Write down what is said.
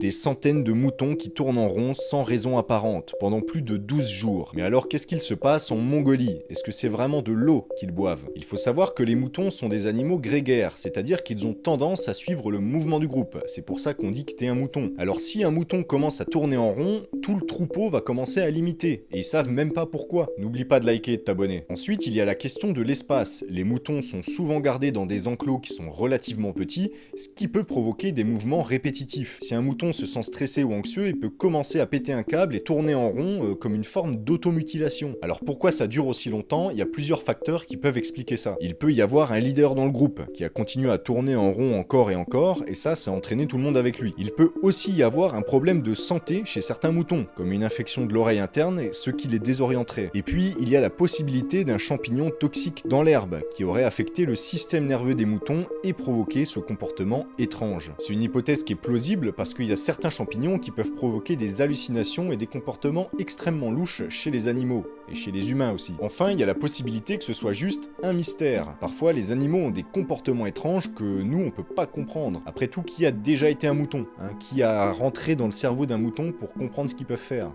Des centaines de moutons qui tournent en rond sans raison apparente, pendant plus de 12 jours. Mais alors qu'est-ce qu'il se passe en Mongolie? Est-ce que c'est vraiment de l'eau qu'ils boivent? Il faut savoir que les moutons sont des animaux grégaires, c'est-à-dire qu'ils ont tendance à suivre le mouvement du groupe. C'est pour ça qu'on dit que t'es un mouton. Alors si un mouton commence à tourner en rond, tout le troupeau va commencer à l'imiter. Et ils savent même pas pourquoi. N'oublie pas de liker et de t'abonner. Ensuite, il y a la question de l'espace. Les moutons sont souvent gardés dans des enclos qui sont relativement petits, ce qui peut provoquer des mouvements répétitifs. Si un mouton se sent stressé ou anxieux, il peut commencer à péter un câble et tourner en rond comme une forme d'automutilation. Alors pourquoi ça dure aussi longtemps? Il y a plusieurs facteurs qui peuvent expliquer ça. Il peut y avoir un leader dans le groupe qui a continué à tourner en rond encore et ça a entraîné tout le monde avec lui. Il peut aussi y avoir un problème de santé chez certains moutons, comme une infection de l'oreille interne, ce qui les désorienterait. Et puis, il y a la possibilité d'un champignon toxique dans l'herbe qui aurait affecté le système nerveux des moutons et provoqué ce comportement étrange. C'est une hypothèse qui est plausible parce qu'il y a certains champignons qui peuvent provoquer des hallucinations et des comportements extrêmement louches chez les animaux, et chez les humains aussi. Enfin, il y a la possibilité que ce soit juste un mystère. Parfois, les animaux ont des comportements étranges que nous, on peut pas comprendre. Après tout, qui a déjà été un mouton, hein? Qui a rentré dans le cerveau d'un mouton pour comprendre ce qu'ils peuvent faire?